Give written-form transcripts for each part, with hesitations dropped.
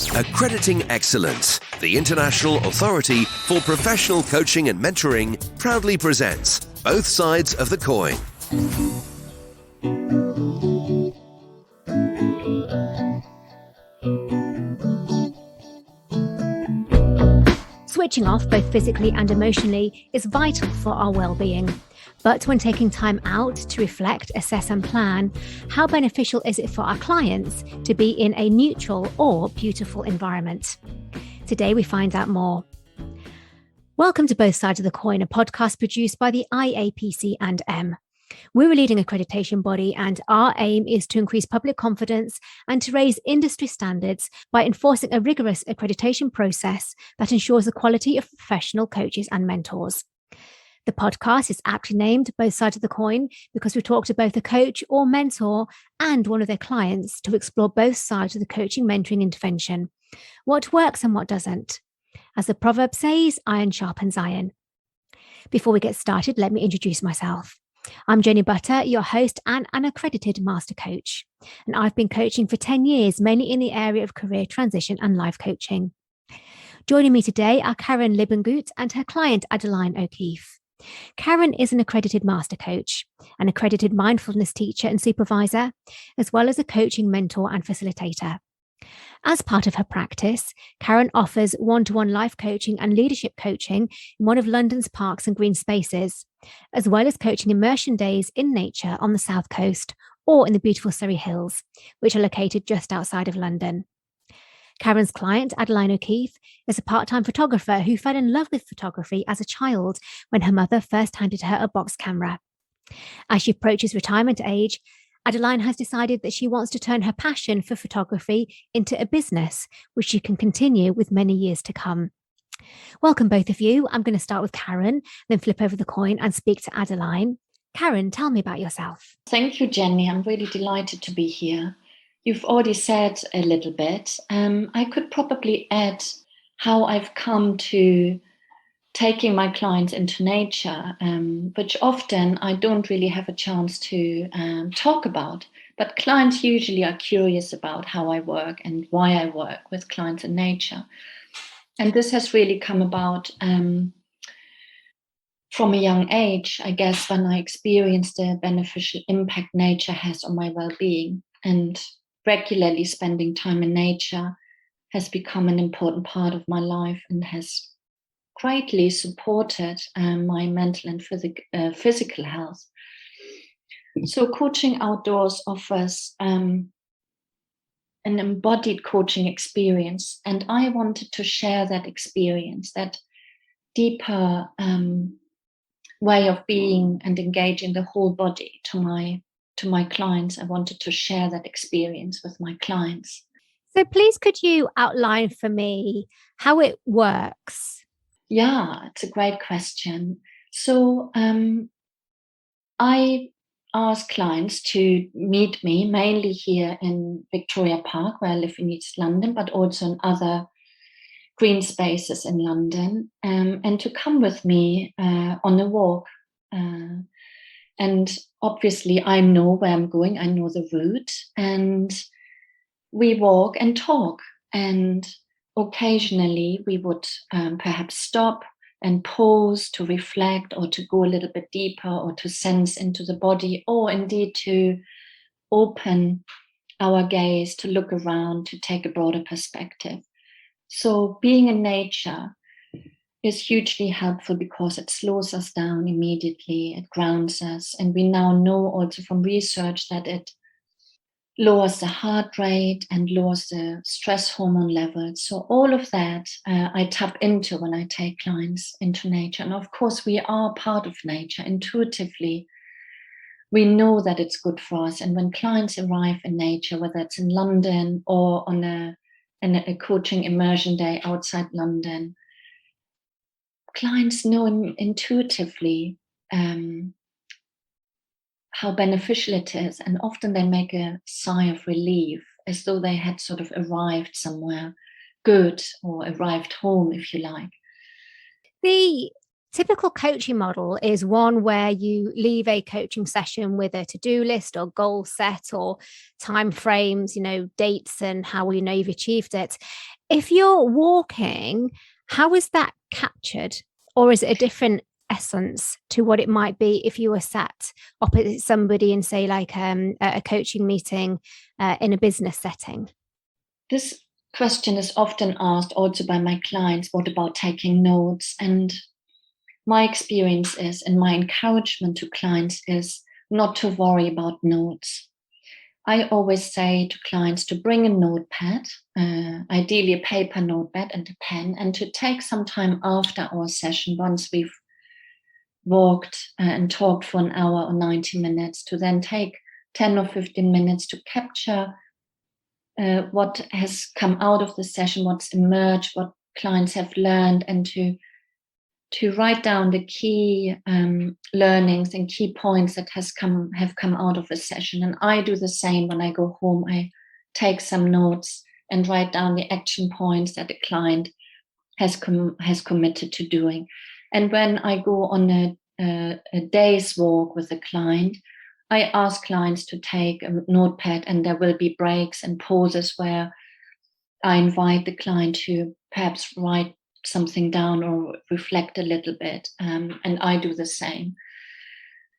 Accrediting Excellence, the international authority for professional coaching and mentoring, proudly presents Both Sides of the Coin. Switching off both physically and emotionally is vital for our well-being. But when taking time out to reflect, assess and plan, how beneficial is it for our clients to be in a neutral or beautiful environment? Today we find out more. Welcome to Both Sides of the Coin, a podcast produced by the IAPC&M. We're a leading accreditation body and our aim is to increase public confidence and to raise industry standards by enforcing a rigorous accreditation process that ensures the quality of professional coaches and mentors. The podcast is aptly named Both Sides of the Coin because we talk to both a coach or mentor and one of their clients to explore both sides of the coaching mentoring intervention, what works and what doesn't. As the proverb says, iron sharpens iron. Before we get started, let me introduce myself. I'm Jenny Butter, your host and an accredited master coach, and I've been coaching for 10 years, mainly in the area of career transition and life coaching. Joining me today are Karen Liebenguth and her client Adeline O'Keeffe. Karen is an accredited master coach, an accredited mindfulness teacher and supervisor, as well as a coaching mentor and facilitator. As part of her practice, Karen offers one-to-one life coaching and leadership coaching in one of London's parks and green spaces, as well as coaching immersion days in nature on the South Coast or in the beautiful Surrey Hills, which are located just outside of London. Karen's client, Adeline O'Keeffe, is a part-time photographer who fell in love with photography as a child when her mother first handed her a box camera. As she approaches retirement age, Adeline has decided that she wants to turn her passion for photography into a business, which she can continue with many years to come. Welcome, both of you. I'm going to start with Karen, then flip over the coin and speak to Adeline. Karen, tell me about yourself. Thank you, Jenny. I'm really delighted to be here. You've already said a little bit. I could probably add how I've come to taking my clients into nature, which often I don't really have a chance to talk about. But clients usually are curious about how I work and why I work with clients in nature. And this has really come about from a young age, I guess, when I experienced the beneficial impact nature has on my well-being. And regularly spending time in nature has become an important part of my life and has greatly supported my mental and physical health. So coaching outdoors offers an embodied coaching experience, and I wanted to share that experience, that deeper way of being and engaging the whole body to my clients. I wanted to share that experience with my clients. So please, could you outline for me how it works? Yeah, it's a great question. So I ask clients to meet me mainly here in Victoria Park, where I live in East London, but also in other green spaces in London, and to come with me on a walk. And obviously I know where I'm going, I know the route, and we walk and talk. And occasionally we would perhaps stop and pause to reflect or to go a little bit deeper or to sense into the body, or indeed to open our gaze, to look around, to take a broader perspective. So being in nature is hugely helpful because it slows us down immediately, it grounds us. And we now know also from research that it lowers the heart rate and lowers the stress hormone levels. So all of that I tap into when I take clients into nature. And of course, we are part of nature intuitively. We know that it's good for us. And when clients arrive in nature, whether it's in London or on a coaching immersion day outside London, clients know intuitively how beneficial it is, and often they make a sigh of relief, as though they had sort of arrived somewhere good or arrived home, if you like. The Typical coaching model is one where you leave a coaching session with a to-do list or goal set or time frames, dates and how will you know you've achieved it. If you're walking, how is that captured? Or is it a different essence to what it might be if you were sat opposite somebody in, say, like a coaching meeting in a business setting? This question is often asked also by my clients, what about taking notes? And my experience is, and my encouragement to clients is not to worry about notes. I always say to clients to bring a notepad, ideally a paper notepad and a pen, and to take some time after our session, once we've walked and talked for an hour or 90 minutes, to then take 10 or 15 minutes to capture what has come out of the session, what's emerged, what clients have learned, and to write down the key learnings and key points that have come out of a session. And I do the same when I go home. I take some notes and write down the action points that the client has committed to doing. And when I go on a day's walk with a client, I ask clients to take a notepad, and there will be breaks and pauses where I invite the client to perhaps write something down or reflect a little bit, and I do the same.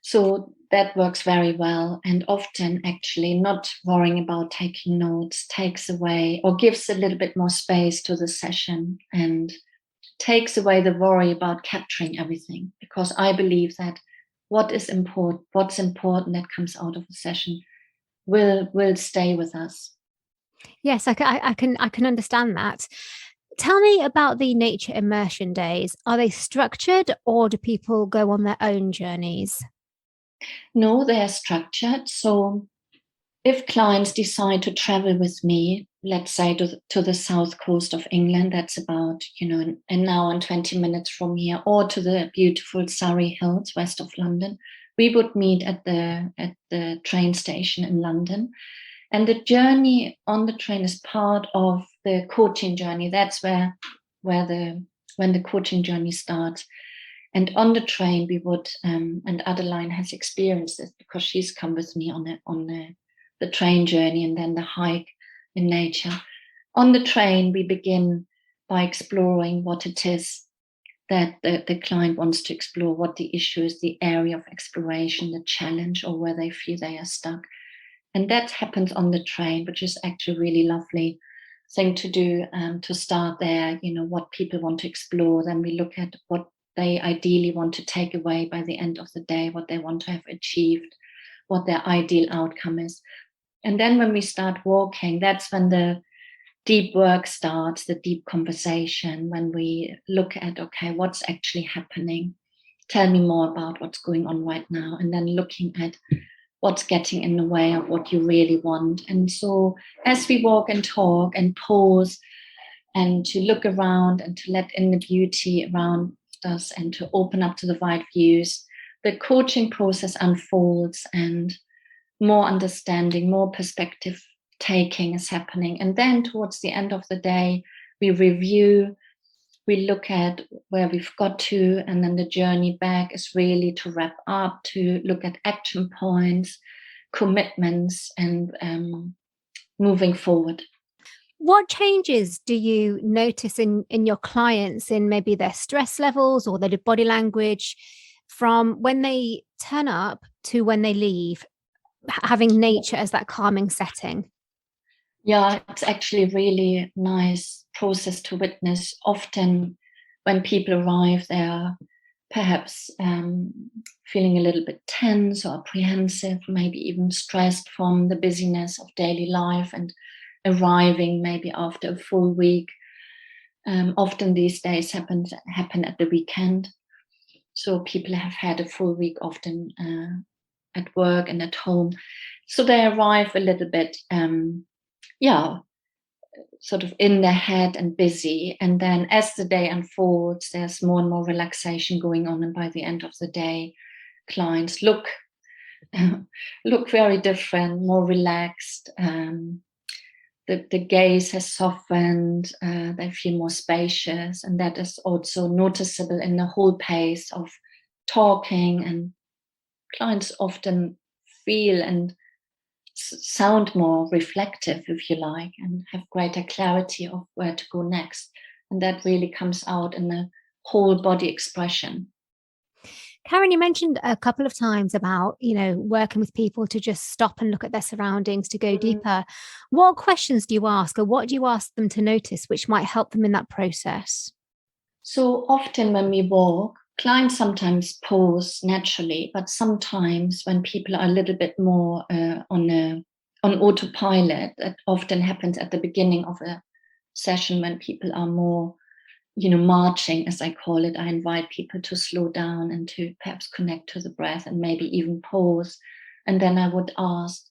So that works very well, and often actually not worrying about taking notes takes away or gives a little bit more space to the session and takes away the worry about capturing everything, because I believe that what's important that comes out of the session will stay with us. Yes, I can understand that. Tell me about the nature immersion days. Are they structured, or do people go on their own journeys? No, they are structured. So if clients decide to travel with me, let's say to the south coast of England, that's about an hour and 20 minutes from here, or to the beautiful Surrey Hills west of London, we would meet at the train station in London. And the journey on the train is part of the coaching journey. That's when the coaching journey starts. And on the train, we would, and Adeline has experienced this because she's come with me on the train journey and then the hike in nature. On the train, we begin by exploring what it is that the client wants to explore, what the issue is, the area of exploration, the challenge, or where they feel they are stuck. And that happens on the train, which is actually a really lovely thing to do, to start there, what people want to explore. Then we look at what they ideally want to take away by the end of the day, what they want to have achieved, what their ideal outcome is. And then when we start walking, that's when the deep work starts, the deep conversation, when we look at, okay, what's actually happening? Tell me more about what's going on right now. And then looking at what's getting in the way of what you really want. And so as we walk and talk and pause and to look around and to let in the beauty around us and to open up to the wide views, the coaching process unfolds and more understanding, more perspective taking is happening. And then towards the end of the day, we review, we look at where we've got to, and then the journey back is really to wrap up, to look at action points, commitments, and moving forward. What changes do you notice in your clients, in maybe their stress levels or their body language, from when they turn up to when they leave, having nature as that calming setting? Yeah, it's actually a really nice process to witness. Often when people arrive, they are perhaps feeling a little bit tense or apprehensive, maybe even stressed from the busyness of daily life and arriving maybe after a full week. Often these days happen at the weekend. So people have had a full week often at work and at home. So they arrive a little bit sort of in their head and busy. And then as the day unfolds, there's more and more relaxation going on. And by the end of the day, clients look very different, more relaxed. the gaze has softened, they feel more spacious, and that is also noticeable in the whole pace of talking. And clients often feel and sound more reflective, if you like, and have greater clarity of where to go next. And that really comes out in the whole body expression. Karen, you mentioned a couple of times about, working with people to just stop and look at their surroundings, to go deeper. What questions do you ask, or what do you ask them to notice, which might help them in that process? So often when we walk, clients sometimes pause naturally, but sometimes when people are a little bit more on autopilot, that often happens at the beginning of a session when people are more marching, as I call it. I invite people to slow down and to perhaps connect to the breath and maybe even pause. And then I would ask,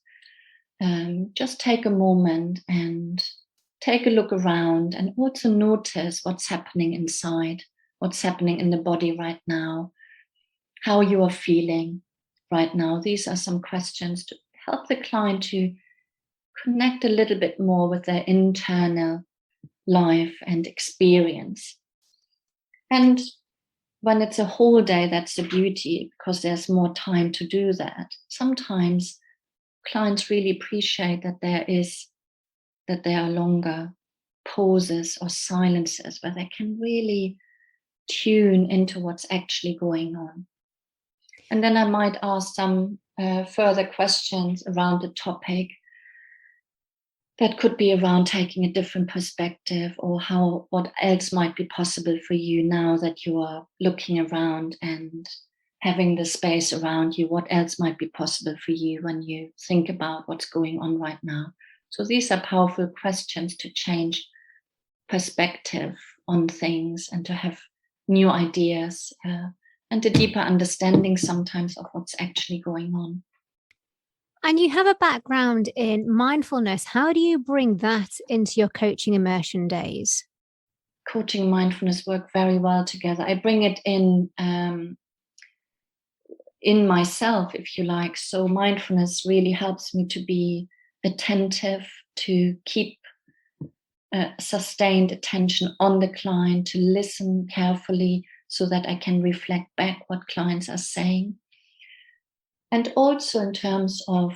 just take a moment and take a look around, and also notice what's happening inside, what's happening in the body right now, how you are feeling right now. These are some questions to help the client to connect a little bit more with their internal life and experience. And when it's a whole day, that's the beauty, because there's more time to do that. Sometimes clients really appreciate that there are longer pauses or silences where they can really tune into what's actually going on. And then I might ask some further questions around the topic. That could be around taking a different perspective, or what else might be possible for you now that you are looking around and having the space around you. What else might be possible for you when you think about what's going on right now? So these are powerful questions to change perspective on things and to have new ideas and a deeper understanding sometimes of what's actually going on. And you have a background in mindfulness. How do you bring that into your coaching immersion days? Coaching and mindfulness work very well together. I bring it in myself, if you like. So mindfulness really helps me to be attentive, to keep sustained attention on the client, to listen carefully so that I can reflect back what clients are saying. And also in terms of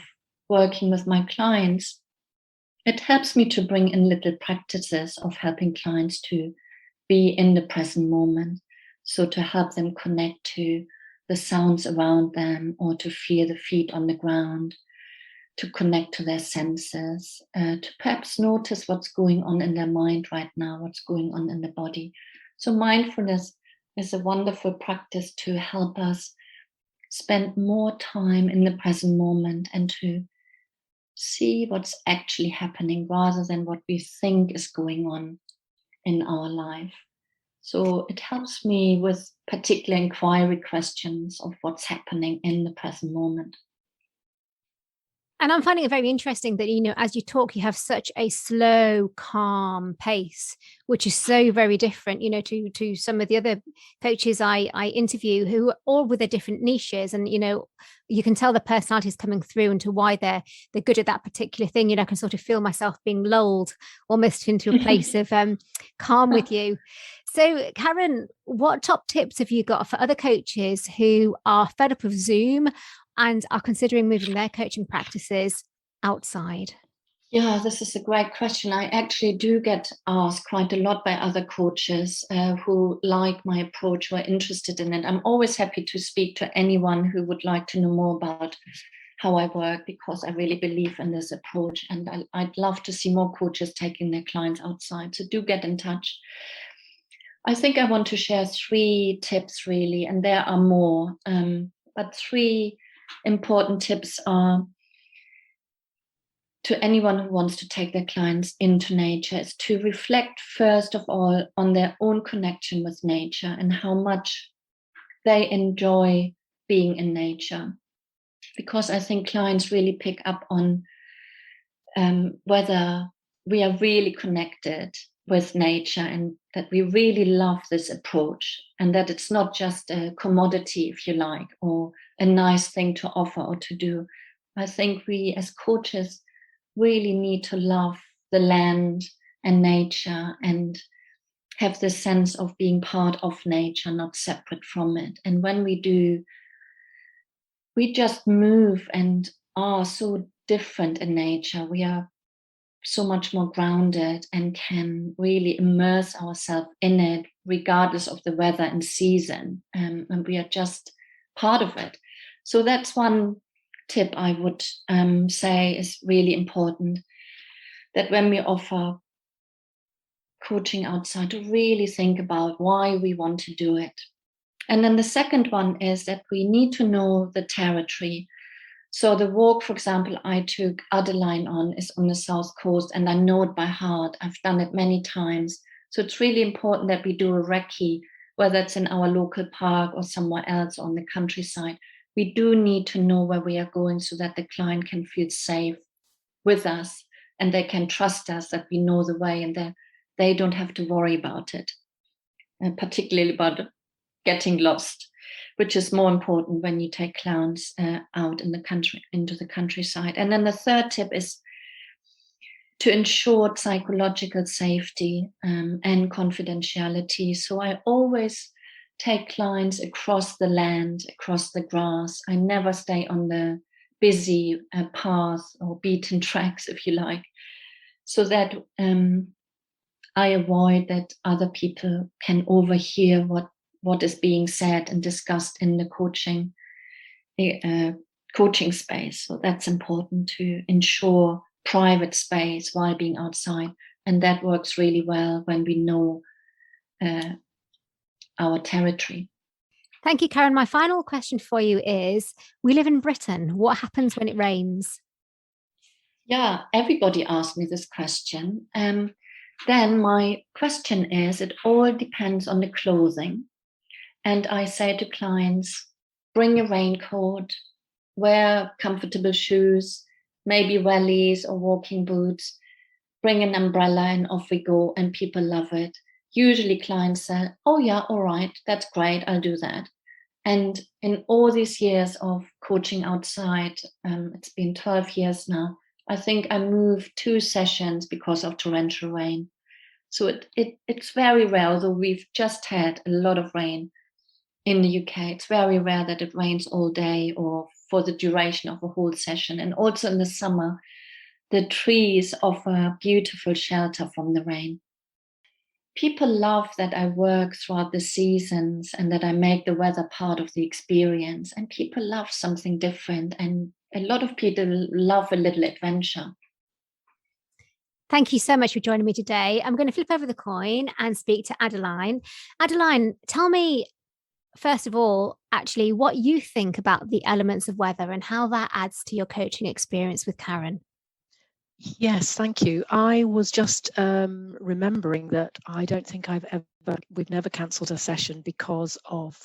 working with my clients, it helps me to bring in little practices of helping clients to be in the present moment. So to help them connect to the sounds around them, or to feel the feet on the ground, to connect to their senses, to perhaps notice what's going on in their mind right now, what's going on in the body. So mindfulness is a wonderful practice to help us spend more time in the present moment and to see what's actually happening rather than what we think is going on in our life. So it helps me with particular inquiry questions of what's happening in the present moment. And I'm finding it very interesting that, as you talk, you have such a slow, calm pace, which is so very different, to some of the other coaches I interview, who are all with their different niches. And, you can tell the personalities coming through into why they're good at that particular thing. I can sort of feel myself being lulled almost into a place of calm with you. So, Karen, what top tips have you got for other coaches who are fed up of Zoom and are considering moving their coaching practices outside? Yeah, this is a great question. I actually do get asked quite a lot by other coaches who like my approach, who are interested in it. I'm always happy to speak to anyone who would like to know more about how I work, because I really believe in this approach, and I'd love to see more coaches taking their clients outside. So do get in touch. I think I want to share 3 tips really, and there are more, but 3 important tips are, to anyone who wants to take their clients into nature, is to reflect first of all on their own connection with nature and how much they enjoy being in nature. Because I think clients really pick up on whether we are really connected with nature and that we really love this approach, and that it's not just a commodity, if you like, or a nice thing to offer or to do. I think we as coaches really need to love the land and nature, and have the sense of being part of nature, not separate from it. And when we do, we just move and are so different in nature. We are so much more grounded and can really immerse ourselves in it, regardless of the weather and season. And we are just part of it. So that's one tip I would say is really important, that when we offer coaching outside, to really think about why we want to do it. And then the second one is that we need to know the territory. So the walk, for example, I took Adeline on is on the South Coast, and I know it by heart. I've done it many times. So it's really important that we do a recce, whether it's in our local park or somewhere else on the countryside. We do need to know where we are going so that the client can feel safe with us and they can trust us that we know the way, and that they don't have to worry about it, and particularly about getting lost, which is more important when you take clients out in the country, into the countryside. And then the third tip is to ensure psychological safety and confidentiality. So I always take clients across the land, across the grass. I never stay on the busy path or beaten tracks, if you like, so that I avoid that other people can overhear what is being said and discussed in the coaching space. So that's important, to ensure private space while being outside. And that works really well when we know our territory. Thank you, Karen. My final question for you is, we live in Britain. What happens when it rains? Yeah, everybody asks me this question. Then my question is, it all depends on the clothing. And I say to clients, bring a raincoat, wear comfortable shoes, maybe wellies or walking boots, bring an umbrella, and off we go. And people love it. Usually clients say, oh yeah, all right, that's great, I'll do that. And in all these years of coaching outside, it's been 12 years now, I think I moved 2 sessions because of torrential rain. So it's very rare, although we've just had a lot of rain in the UK. It's very rare that it rains all day or for the duration of a whole session. And also in the summer, the trees offer beautiful shelter from the rain. People love that I work throughout the seasons and that I make the weather part of the experience. And people love something different. And a lot of people love a little adventure. Thank you so much for joining me today. I'm going to flip over the coin and speak to Adeline. Adeline, tell me, first of all, actually, what you think about the elements of weather and how that adds to your coaching experience with Karen. Yes, thank you. I was just remembering that I don't think we've never cancelled a session because of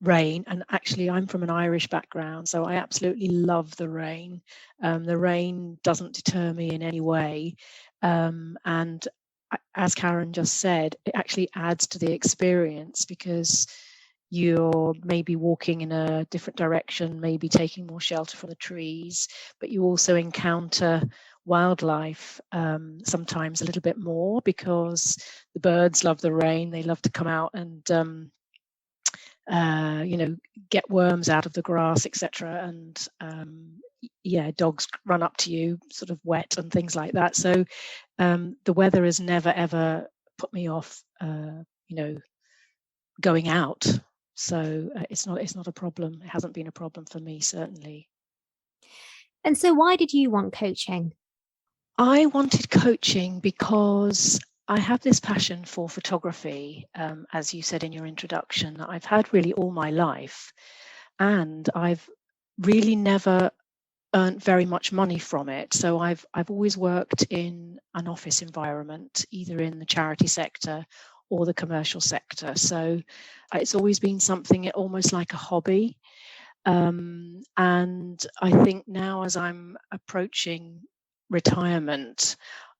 rain. And actually, I'm from an Irish background, so I absolutely love the rain. The rain doesn't deter me in any way. And as Karen just said, it actually adds to the experience, because you're maybe walking in a different direction, maybe taking more shelter from the trees, but you also encounter wildlife sometimes a little bit more, because the birds love the rain. They love to come out and get worms out of the grass, etc. And dogs run up to you sort of wet and things like that. So the weather has never ever put me off going out. So it's not a problem. It hasn't been a problem for me, certainly. And so why did you want coaching? I wanted coaching because I have this passion for photography, as you said in your introduction, that I've had really all my life. And I've really never earned very much money from it. So I've always worked in an office environment, either in the charity sector or the commercial sector. So it's always been something almost like a hobby. And I think now, as I'm approaching retirement,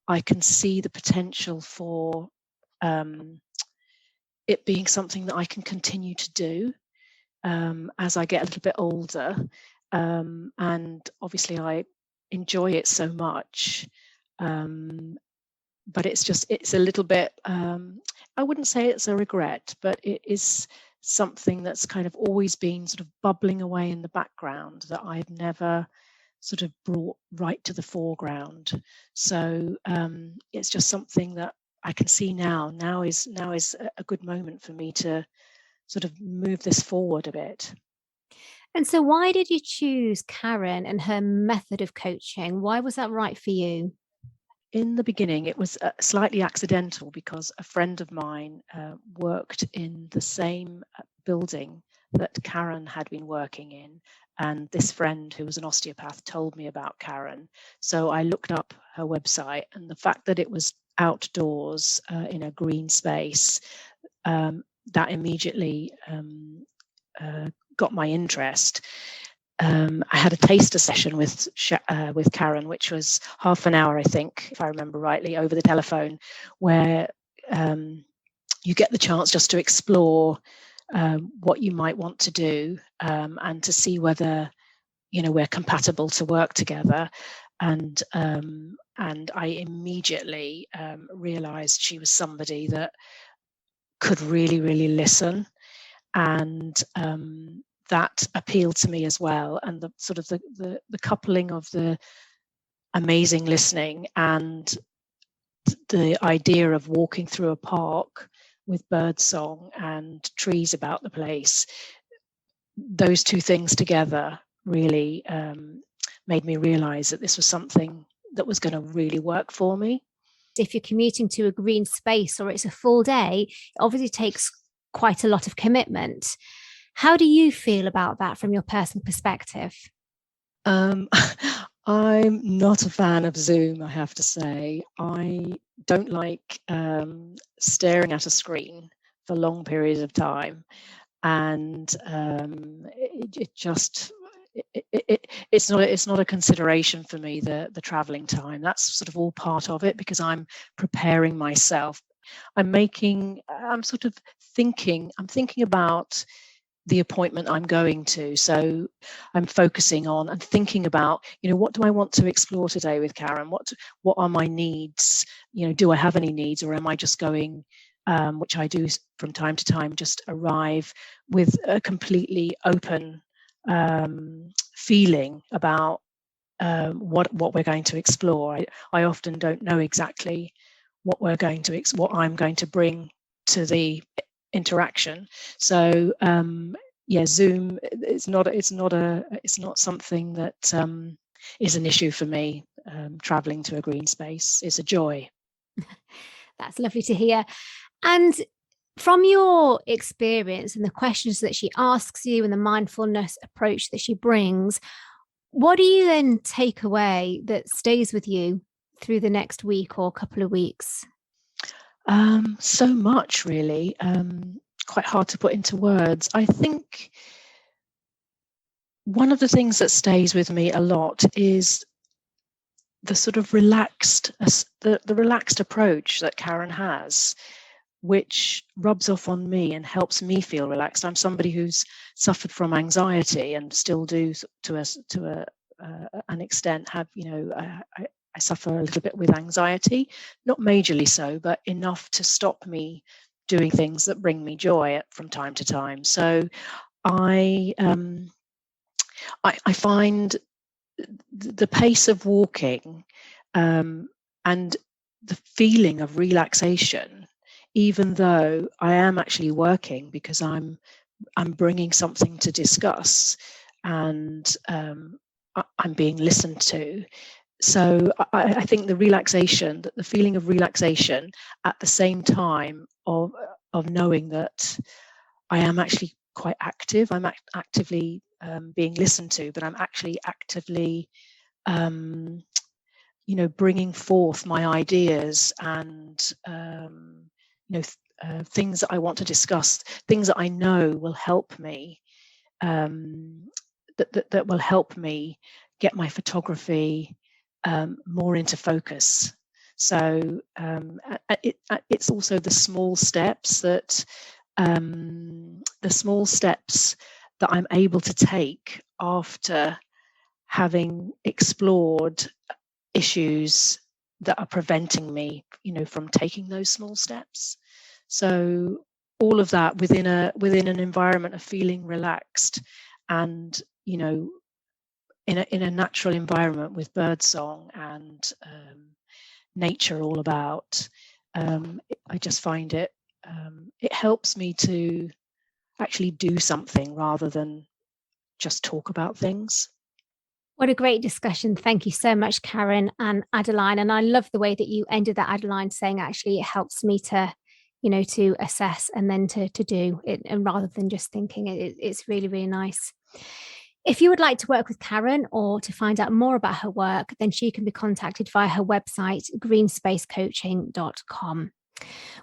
I can see the potential for it being something that I can continue to do as I get a little bit older. And obviously I enjoy it so much. But it's a little bit, I wouldn't say it's a regret, but it is something that's kind of always been sort of bubbling away in the background that I've never sort of brought right to the foreground. So it's just something that I can see now is a good moment for me to sort of move this forward a bit. And so why did you choose Karen and her method of coaching? Why was that right for you? In the beginning, it was slightly accidental because a friend of mine worked in the same building that Karen had been working in. And this friend, who was an osteopath, told me about Karen. So I looked up her website, and the fact that it was outdoors in a green space, that immediately got my interest. I had a taster session with Karen, which was half an hour, I think, if I remember rightly, over the telephone, where you get the chance just to explore what you might want to do, and to see whether we're compatible to work together. And I immediately realized she was somebody that could really, really listen, and that appealed to me as well. And the sort of the coupling of the amazing listening and the idea of walking through a park with birdsong and trees about the place, those two things together really made me realize that this was something that was going to really work for me. If you're commuting to a green space or it's a full day, it obviously takes quite a lot of commitment. How do you feel about that from your personal perspective? I'm not a fan of Zoom, I have to say. I don't like staring at a screen for long periods of time, and it's not a consideration for me, the traveling time. That's sort of all part of it, because I'm preparing myself. I'm thinking about the appointment I'm going to. So I'm focusing on and thinking about, what do I want to explore today with Karen? What are my needs? Do I have any needs, or am I just going, which I do from time to time, just arrive with a completely open feeling about what we're going to explore. I often don't know exactly what I'm going to bring to the interaction. So Zoom, it's not something that is an issue for me. Traveling to a green space is a joy. That's lovely to hear. And from your experience and the questions that she asks you and the mindfulness approach that she brings, what do you then take away that stays with you through the next week or couple of weeks? So much, really. Quite hard to put into words. I think one of the things that stays with me a lot is the sort of relaxed approach that Karen has, which rubs off on me and helps me feel relaxed. I'm somebody who's suffered from anxiety and still do to an extent have, I suffer a little bit with anxiety, not majorly so, but enough to stop me doing things that bring me joy from time to time. So I find the pace of walking and the feeling of relaxation, even though I am actually working, because I'm bringing something to discuss, and I'm being listened to. So I think the feeling of relaxation, at the same time of knowing that I am actually quite active. I'm actively being listened to, but I'm actually actively, bringing forth my ideas and things that I want to discuss, things that I know will help me, that will help me get my photography more into focus. So it's also the small steps that I'm able to take after having explored issues that are preventing me, from taking those small steps. So all of that within an environment of feeling relaxed and, in a natural environment with birdsong and nature all about. I just find it helps me to actually do something rather than just talk about things. What a great discussion. Thank you so much, Karen and Adeline. And I love the way that you ended that, Adeline, saying actually it helps me to, to assess and then to do it, and rather than just thinking. It's really, really nice. If you would like to work with Karen or to find out more about her work, then she can be contacted via her website, greenspacecoaching.com.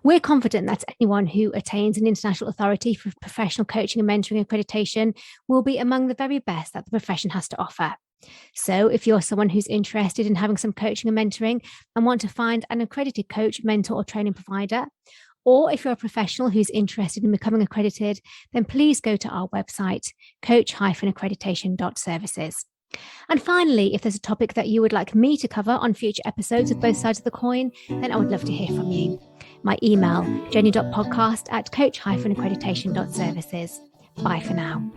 We're confident that anyone who attains an international authority for professional coaching and mentoring accreditation will be among the very best that the profession has to offer. So if you're someone who's interested in having some coaching and mentoring and want to find an accredited coach, mentor, or training provider, or if you're a professional who's interested in becoming accredited, then please go to our website, coach-accreditation.services. And finally, if there's a topic that you would like me to cover on future episodes of Both Sides of the Coin, then I would love to hear from you. My email, jenny.podcast@coach-accreditation.services. Bye for now.